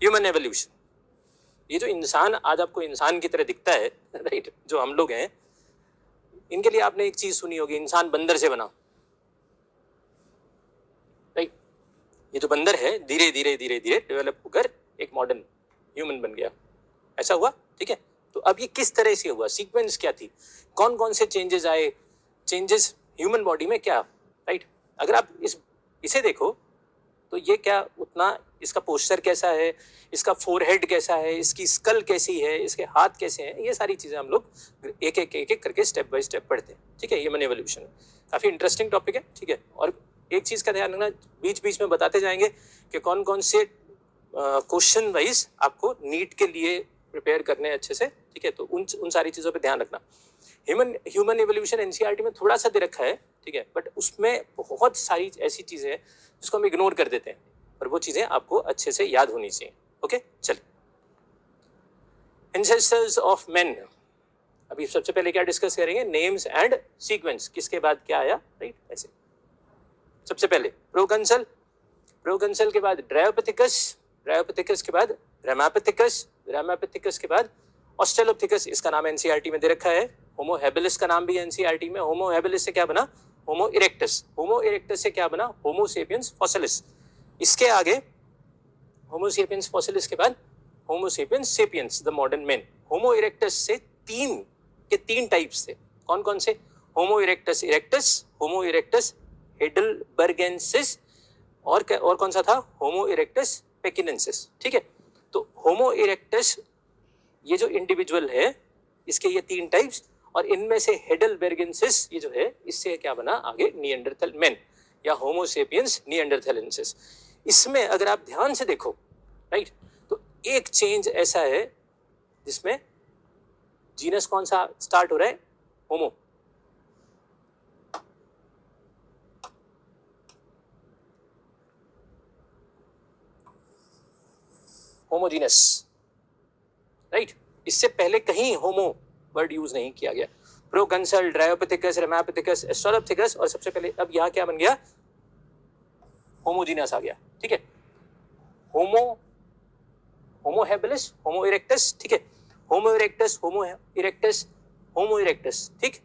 Human evolution. ये जो इंसान आज आपको इंसान की तरह दिखता है, राइट, जो हम लोग हैं, इनके लिए आपने एक चीज सुनी होगी, इंसान बंदर से बना, राइट। ये जो बंदर है धीरे धीरे धीरे धीरे डेवलप होकर एक मॉडर्न ह्यूमन बन गया, ऐसा हुआ, ठीक है। तो अब ये किस तरह से हुआ, सीक्वेंस क्या थी, कौन कौन से चेंजेस आए, चेंजेस ह्यूमन बॉडी में क्या, राइट। अगर आप इसे देखो तो ये क्या उतना, इसका पोस्चर कैसा है, इसका फोरहेड कैसा है, इसकी स्कल कैसी है, इसके हाथ कैसे हैं, ये सारी चीजें हम लोग एक एक करके स्टेप बाय स्टेप पढ़ते हैं, ठीक है। ह्यूमन एवोल्यूशन काफी इंटरेस्टिंग टॉपिक है, ठीक है। और एक चीज का ध्यान रखना, बीच बीच में बताते जाएंगे कि कौन कौन से क्वेश्चन वाइज आपको नीट के लिए प्रिपेयर करने हैं अच्छे से, ठीक है। तो उन सारी चीजों पे ध्यान रखना। ह्यूमन एवोल्यूशन एनसीईआरटी में थोड़ा सा दे रखा है, ठीक है, बट उसमें बहुत सारी ऐसी चीजें हैं जिसको हम इग्नोर कर देते हैं, और वो चीजें आपको अच्छे से याद होनी चाहिए, ओके। चलिए, एंसेस्टर्स ऑफ मेन, अभी सबसे पहले क्या डिस्कस करेंगे, नेम्स एंड सीक्वेंस, किसके बाद क्या आया, राइट, ऐसे। सबसे पहले प्रोकंसल, प्रोकंसल के बाद ड्रायोपिथिकस, ड्रायोपिथिकस के बाद रामापिथिकस, रामापिथिकस के बाद ऑस्ट्रेलोपिथिकस, इसका नाम एनसीईआरटी में दे रखा है। होमो हैबिलिस का नाम भी एनसीईआरटी में, होमो हैबिलिस से क्या बना, होमो इरेक्टस, होमो इरेक्टस से क्या बना, होमो सेपियंस फॉसिलिस। इसके आगे होमो सेपियंस फॉसिलिस के बाद Homo sapiens sapiens the modern man. Homo erectus से तीन टाइप्स थे, कौन कौन से, Homo erectus erectus, Homo erectus heidelbergensis, और कौन सा था, होमो इरेक्टस पेकिनेंसिस, ठीक है। तो होमो इरेक्टस ये जो इंडिविजुअल है, इसके ये तीन टाइप्स, और इनमें से हेडलबर्गेंसिस ये जो है, इससे क्या बना आगे, निएंडरथल मैन या होमो सेपियंस निएंडरथलेंसिस। इसमें अगर आप ध्यान से देखो, राइट, तो एक चेंज ऐसा है जिसमें जीनस कौन सा स्टार्ट हो रहा है, होमो, होमोजीनस, राइट। इससे पहले कहीं होमो वर्ड यूज नहीं किया गया। प्रोकंसल, ड्रायोपिथिकस, रामापिथिकस, ऑस्ट्रेलोपिथिकस, और सबसे पहले अब यहाँ क्या बन गया, होमोजीनस आ गया, ठीक है। होमो हैबिलिस, होमो इरेक्टस, ठीक है, होमो erectus, Homo erectus, Homo erectus, ठीक।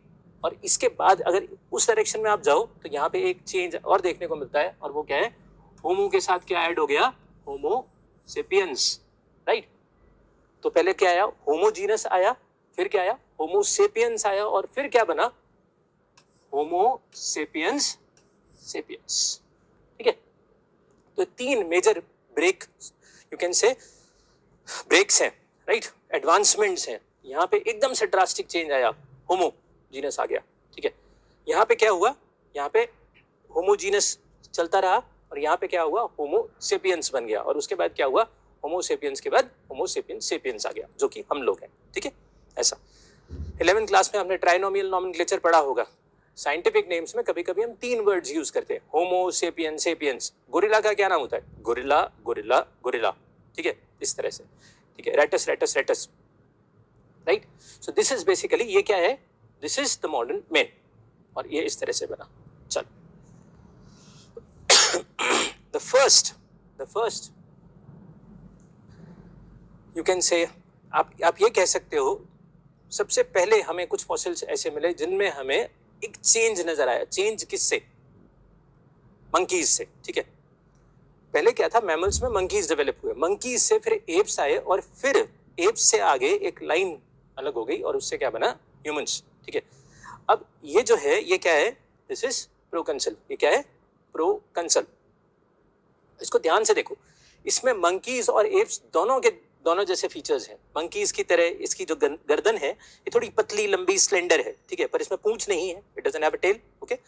और इसके बाद अगर उस डायरेक्शन में आप जाओ तो यहाँ पे एक चेंज और देखने को मिलता है, और वो क्या है, होमो के साथ क्या ऐड हो गया, होमो सेपियंस, राइट। तो पहले क्या आया, होमोजीनस आया, फिर क्या आया, होमो सेपियंस आया, और फिर क्या बना, होमो सेपियंस सेपियंस, ठीक है। तो तीन major break, you can say breaks हैं, राइट, एडवांसमेंट्स हैं। यहाँ पे एकदम से ड्रास्टिक चेंज आया, होमोजीनस आ गया, ठीक है। यहाँ पे क्या हुआ, यहाँ पे होमोजीनस चलता रहा, और यहाँ पे क्या हुआ, होमो सेपियंस बन गया, और उसके बाद क्या हुआ, होमो सेपियंस के बाद होमो सेपियंस सेपियंस आ गया, जो कि हम लोग हैं, ठीक है, ऐसा। 11th क्लास में हमने ट्राइनोमियल नॉमेनक्लेचर पढ़ा होगा। साइंटिफिक नेम्स में कभी कभी हम तीन वर्ड्स यूज करते हैं, होमो सेपियंस सेपियंस। गोरिल्ला का क्या नाम होता है, गोरिल्ला गोरिल्ला गोरिल्ला, ठीक है, इस तरह से, ठीक है, रेटस रेटस रेटस, right. So this is basically, ये क्या है, this is the modern man, और ये इस तरह से बना। चल, द फर्स्ट यू कैन से, आप ये कह सकते हो, सबसे पहले हमें कुछ फॉसिल्स ऐसे मिले जिनमें हमें एक चेंज नजर आया। चेंज किससे, मंकीज से, ठीक है। पहले क्या था, मैमल्स में मंकीज डेवलप हुए, मंकीज से फिर एप्स आए, और फिर एप्स से आगे एक लाइन अलग हो गई, और उससे क्या बना, ह्यूमंस, ठीक है। अब ये जो है, ये क्या है, दिस इज प्रोकंसल, ये क्या है, प्रोकंसल। इसको ध्यान से देखो, इसमें मंकीज और एप्स दोनों जैसे फीचर्स हैं। मंकीज की तरह इसकी जो गर्दन है, ये थोड़ी पतली लंबी स्लेंडर है, ठीक है, पर इसमें पूंछ नहीं है, it doesn't have a tail, okay.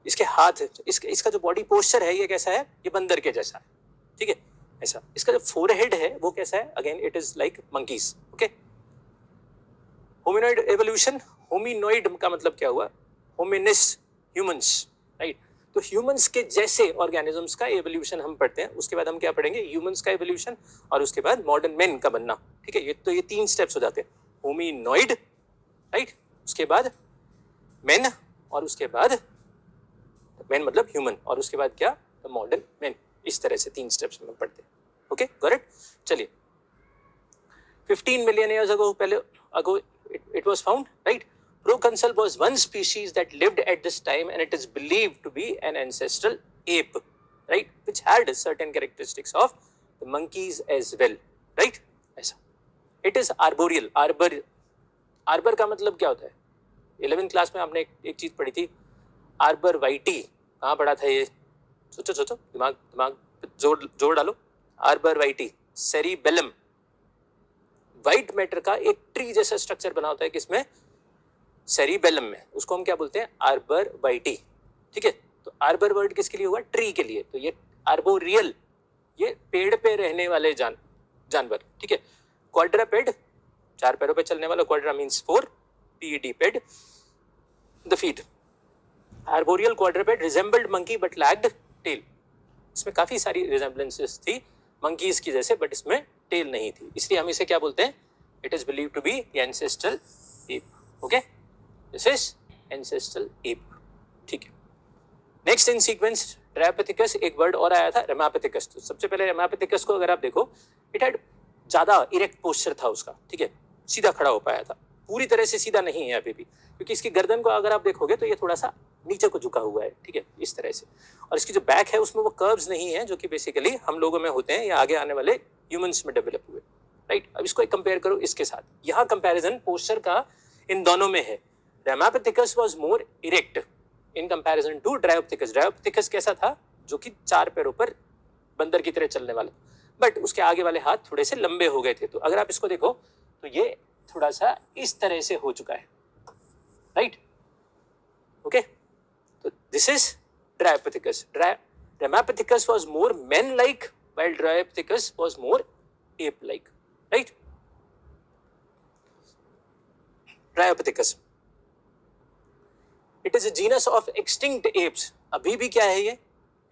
इसके हाथ, इसका जो बॉडी पोस्चर है, ये कैसा है, ये बंदर के जैसा है, ठीक है, ऐसा। इसका जो फोरहेड है वो कैसा है, again it is like monkeys, okay. होमिनॉइड evolution, होमिनॉइड का मतलब क्या हुआ, होमिनिस, ह्यूमंस, राइट। तो ह्यूमंस के जैसे ऑर्गेनिजम्स का एवोल्यूशन हम पढ़ते हैं, उसके बाद हम क्या पढ़ेंगे, ह्यूमंस का एवोल्यूशन, और उसके बाद मॉडर्न मैन का बनना, ठीक है। ये तीन स्टेप्स हो जाते हैं, होमिनॉइड, राइट, उसके बाद मैन, और उसके बाद मैन मतलब ह्यूमन, और उसके बाद क्या, द मॉडर्न मैन। इस तरह से तीन स्टेप्स में पढ़ते हैं, ओके गॉट इट। चलिए 15 million years ago it was found, right? Proconsul was one species that lived at this time and it is believed to be an ancestral ape, right, which had certain characteristics of the monkeys as well, right? ऐसा it is arboreal। arbor का मतलब क्या होता है? 11th class में आपने एक चीज पढ़ी थी, आर्बर वाइटी। कहाँ पढ़ा था ये? सोचो दिमाग जोर डालो। आर्बर वाइटी, सेरिबेलम, व्हाइट मैटर का एक ट्री जैसा स्ट्रक्चर बना होता है किसमें? सेरिबेलम में। उसको हम क्या बोलते हैं? आर्बर वाइटी, ठीक है। तो आर्बर वर्ड किसके लिए हुआ? ट्री के लिए। तो ये आर्बोरियल, ये पेड़ पे रहने वाले जानवर, ठीक है। क्वाड्रपेड, 4 पैरों पे चलने वाला, quadra means 4, PED ped, the feet. Arboreal quadruped resembled monkey but lacked tail. इसमें काफी सारी रिजेंबलेंसेस थी मंकीज की जैसे, बट इसमें टेल नहीं थी, इसलिए हम इसे क्या बोलते हैं? It is believed to be ancestral ape. Okay, this is ancestral ape, ठीक है। नेक्स्ट इन सीक्वेंस ड्रायोपिथेकस, एक वर्ड और आया था रेमापिथेकस। तो सबसे पहले रेमापिथेकस को अगर आप देखो, इट हैड ज्यादा इरेक्ट पोस्चर था उसका, ठीक है, सीधा खड़ा हो पाया था। पूरी तरह से सीधा नहीं है अभी भी, क्योंकि इसकी गर्दन को अगर आप देखोगे तो ये थोड़ा सा नीचे को झुका हुआ है, ठीक है, इस तरह से। और इसकी जो बैक है उसमें वो कर्व्स नहीं है जो कि बेसिकली हम लोगों में होते हैं या आगे आने वाले ह्यूमंस में डेवलप हुए, राइट। अब इसको कंपेयर करो इसके साथ, यहाँ कंपैरिजन पोस्चर का इन दोनों में है। Ramapithecus was more erect in comparison to Dryopithecus. Dryopithecus कैसा था? जो कि 4 पैरों पर बंदर की तरह चलने वाला, बट उसके आगे वाले हाथ थोड़े से लंबे हो गए थे। तो अगर आप इसको देखो तो ये थोड़ा सा इस तरह से हो चुका है, राइट, ओके। तो this is Dryopithecus. Ramapithecus was more man like while Dryopithecus was more ape-like, right? Dryopithecus. It is a genus of extinct apes. अभी भी क्या है ये?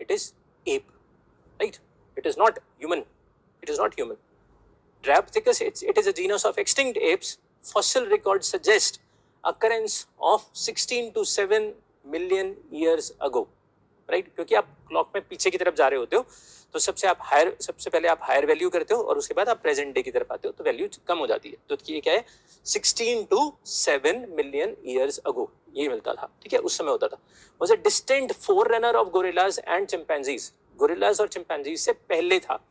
It is ape, right? It is not human. It is not human. Dryopithecus, it is a genus of extinct apes. Fossil records suggest occurrence of 16 to 7 million years ago, right? क्योंकि आप clock में पीछे की तरफ जा रहे होते हो, तो सबसे पहले आप हायर वैल्यू करते हो और उसके बाद आप प्रेजेंट डे की तरफ आते हो, तो वैल्यू कम हो जाती है। तो ये क्या है? 16 to 7 million years ago ये मिलता था, ठीक है, उस समय होता था। Was a distant forerunner of gorillas and chimpanzees. Gorillas और चिंपैंजीज से पहले था।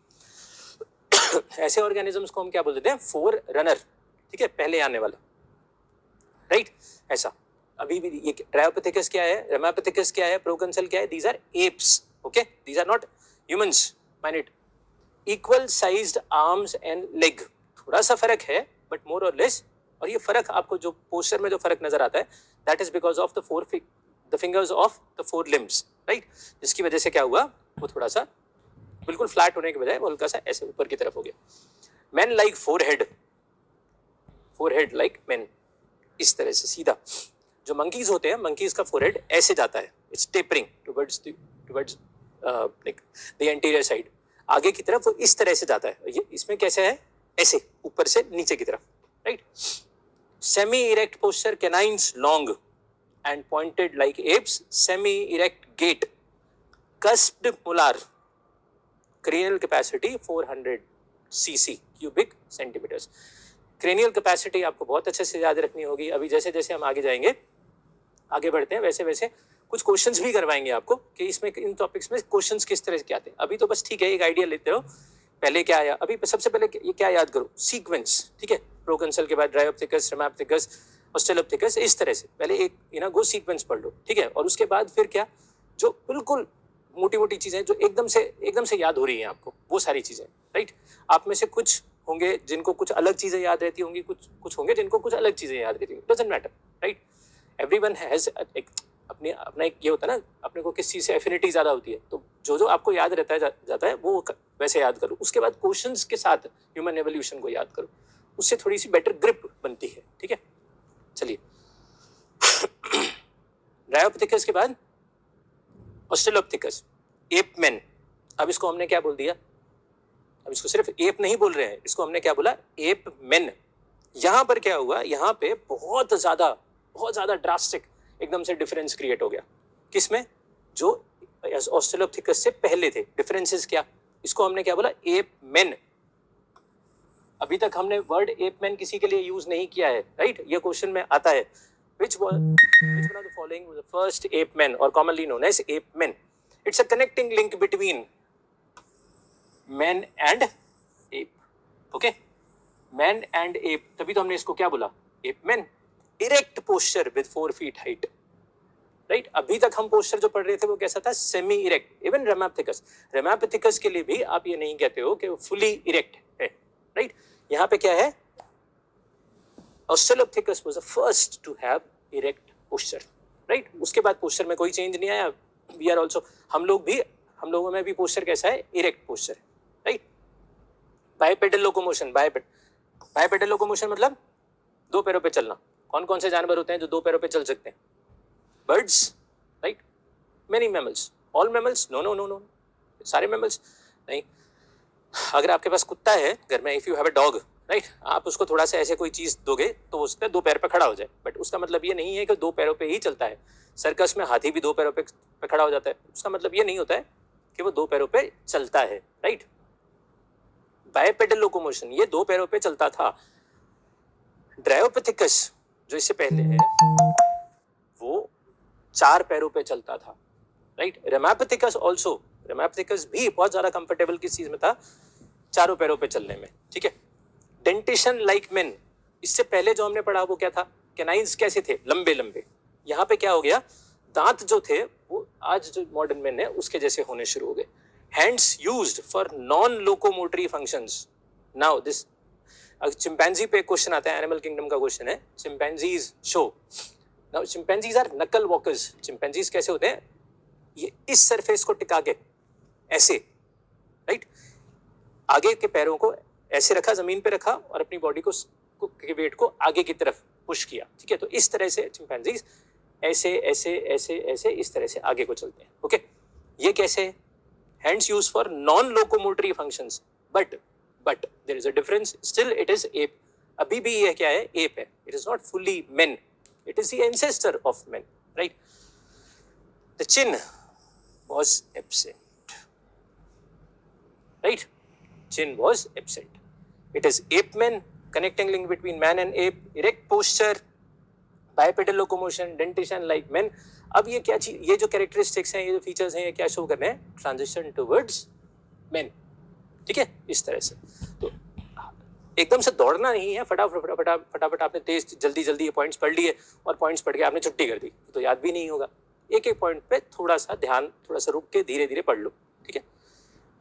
ऐसे ऑर्गेनिजम्स को हम क्या बोलते हैं? फोर रनर, ठीक है, पहले आने वाला, राइट, ऐसा। अभी भी ये ड्रायोपिथेकस क्या है, रेमापिथेकस क्या है, प्रोकंसल क्या है? These are apes, okay, these are not humans. Mind it. Equal sized arms and leg, थोड़ा सा फर्क है बट मोर और लेस। और ये फर्क आपको जो पोस्चर में जो फर्क नजर आता है, that is because of the fingers of the 4 limbs, right, जिसकी वजह से क्या हुआ, वो थोड़ा सा बिल्कुल फ्लैट होने के बजाय वो हल्का सा ऐसे ऊपर की तरफ हो गया। Man like forehead like man, इस तरह से सीधा। जो मंकीज होते हैं, मंकीज का फोरहेड ऐसे जाता है, it's tapering towards the anterior side, आगे की तरफ वो इस तरह से जाता है। ये इसमें कैसे है? ऐसे ऊपर से नीचे की तरफ, right. Semi erect posture, canines long and pointed like apes, semi erect gait, cusped molar, cranial capacity 400 cc cubic centimeters। cranial capacity आपको बहुत अच्छे से याद रखनी होगी। अभी जैसे जैसे हम आगे जाएंगे, आगे बढ़ते हैं, वैसे वैसे कुछ क्वेश्चंस भी करवाएंगे आपको कि इसमें इन टॉपिक्स में क्वेश्चंस किस तरह के आते हैं। अभी तो बस ठीक है, एक आइडिया लेते रहो पहले क्या आया। अभी सबसे पहले ये क्या याद करो, सीक्वेंस, ठीक है, प्रोकंसल के बाद ड्रायोपिथेकस, रेमापिथेकस, ऑस्ट्रेलोपिथेकस, इस तरह से पहले एक गो सीक्वेंस पढ़ लो, ठीक है। और उसके बाद फिर क्या, जो बिल्कुल मोटी मोटी चीजें जो एकदम से याद हो रही हैं आपको, वो सारी चीजें, राइट। आप में से कुछ होंगे जिनको कुछ अलग चीजें याद रहती होंगी, कुछ होंगे जिनको कुछ अलग चीजें याद रहती होंगी, doesn't matter, right. Everyone has अपना एक ये होता है ना, अपने को किस चीज से एफिनिटी ज्यादा होती है, तो जो आपको याद रहता है जाता है वो वैसे याद करो। उसके बाद क्वेश्चंस के साथ ह्यूमन एवोल्यूशन को याद करो, उससे थोड़ी सी बेटर ग्रिप बनती है, ठीक है। चलिए ड्रायोपिथेकस के बाद ऑस्ट्रेलोपिथेकस, एप मैन। अब इसको हमने क्या बोल दिया? अब इसको सिर्फ एप नहीं बोल रहे हैं, इसको हमने क्या बोला? App man. यहां पर क्या हुआ, यहां पे बहुत ज्यादा ड्रास्टिक एकदम से डिफरेंस क्रिएट हो गया। किसमें? जो ऑस्ट्रेलोपिथेकस से पहले थे। डिफरेंसेस क्या? इसको हमने क्या बोला, एप मैन। अभी तक हमने वर्ड एप मैन किसी के लिए यूज नहीं किया है, राइट? ये क्वेश्चन में आता है, which one of the following was the first ape man or commonly known as ape man? It's a connecting link between man and ape. Okay, man and ape, तभी तो हमने इसको क्या बोला, ape man. Erect posture with 4 feet height. Right अभी तक हम posture जो पढ़ रहे थे वो कैसा था, सेमी इरेक्ट. इवन रेमापिथिकस के लिए भी आप ये नहीं कहते हो कि वो फुली इरेक्ट है, राइट? यहाँ पे क्या है, Australopithecus was the first to have erect posture, right? उसके बाद पोस्चर में कोई चेंज नहीं आया. वी आर ऑल्सो, हम लोगों में भी पोस्चर कैसा है, erect posture, right? Bipedal locomotion, bipedal locomotion मतलब दो पैरों पे चलना. कौन कौन से जानवर होते हैं जो दो पैरों पे चल सकते हैं? Birds, right? Many mammals. All mammals? No. सारे mammals नहीं. अगर आपके पास कुत्ता है घर में, if you have a dog, right? आप उसको थोड़ा सा ऐसे कोई चीज दोगे तो वो उसके दो पैर पे खड़ा हो जाए. बट उसका मतलब ये नहीं है कि दो पैरों पे ही चलता है. सर्कस में हाथी भी दो पैरों पे खड़ा हो जाता है. उसका मतलब ये नहीं होता है कि वो दो पैरों पे चलता है, राइट? बाइपेडल लोकोमोशन, ये दो पैरों पे चलता था. ड्रायोपिथिकस जो इससे पहले है वो चार पैरों पे चलता था, राइट? रेमापिथिकस भी बहुत ज्यादा कंफर्टेबल किस चीज में था, चारों पैरों पे चलने में, ठीक है? डेंटिशन लाइक मेन, इससे पहले जो हमने पढ़ा वो क्या था, कैनाइन्स कैसे थे, लंबे लंबे. यहाँ पे क्या हो गया, दांत जो थे वो आज जो मॉडर्न मेन है उसके जैसे होने शुरू हो गए. Hands used for non locomotory functions. Now this chimpanzee पे क्वेश्चन आता है, एनिमल किंगडम का क्वेश्चन है, chimpanzees show. Now, chimpanzees are knuckle walkers. Chimpanzees कैसे होते हैं, ये इस सरफेस को टिका के ऐसे, राइट? आगे के पैरों को ऐसे रखा, जमीन पे रखा और अपनी बॉडी को के वेट को आगे की तरफ पुश किया, ठीक है? तो इस तरह से चिंपैंजीज ऐसे ऐसे ऐसे ऐसे इस तरह से आगे को चलते हैं. ओके, ये कैसे? Hands use for non locomotory functions. But there is a difference, still it is ape. अभी भी ये क्या है, एप है. It is not fully man. It is the ancestor of men, right? The chin was absent, right? Chin was absent. It is ape men, connecting link between man and ape, erect posture, bipedal locomotion, dentition like men. अब ये क्या चीज, ये जो characteristics हैं, ये जो features हैं, ये क्या शो कर रहे हैं, ट्रांजिशन टुवर्ड्स men, ठीक है? इस तरह से. तो एकदम से दौड़ना नहीं है, फटाफट आपने तेज जल्दी ये पॉइंट्स पढ़ लिए और पॉइंट्स पढ़ के आपने छुट्टी कर दी तो याद भी नहीं होगा. एक एक पॉइंट पे थोड़ा सा रुक के धीरे धीरे पढ़ लो, ठीक है?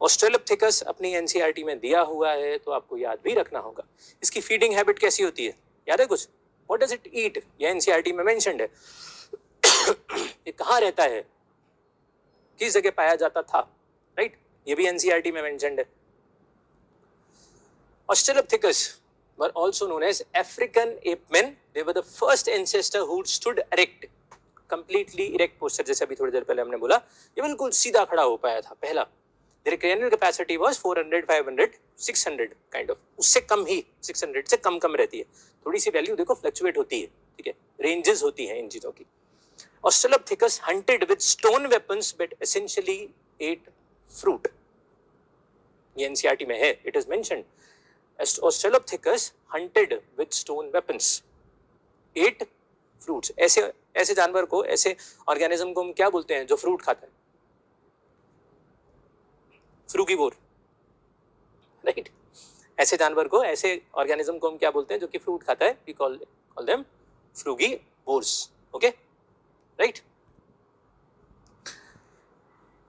ऑस्ट्रेलोपिथेकस अपनी एनसीईआरटी में दिया हुआ है तो आपको याद भी रखना होगा. इसकी फीडिंग हैबिट कैसी होती है, याद है कुछ? व्हाट डज इट ईट, ये एनसीईआरटी में मेंशन्ड है. ये कहाँ रहता है, किस जगह पाया जाता था, राइट? ये भी एनसीईआरटी में मेंशन्ड है. Australopithecus were also known as African ape men. They were the first ancestor who stood erect, completely erect posture. जैसे अभी थोड़ी देर पहले हमने बोला, ये बिल्कुल सीधा खड़ा हो पाया था पहला. Their cranial capacity was 400, 500, 600 kind of. उससे कम ही, 600 से कम रहती है. थोड़ी सी वैल्यू देखो फ्लक्चुएट होती है, ठीक है? रेंजेस होती हैं इन चीजों की. Australopithecus hunted with stone weapons but essentially ate fruit. ये एनसीईआरटी में है, it is mentioned. Australopithecus hunted with stone weapons, ate fruits. ऐसे जानवर को, ऐसे ऑर्गेनिज्म को हम क्या बोलते हैं जो फ्रूट खाता है? फ्रूगीवोर, राइट? ऐसे जानवर को, ऐसे ऑर्गेनिज्म को हम क्या बोलते हैं जो कि फ्रूट खाता है? We call them frugivores. Okay?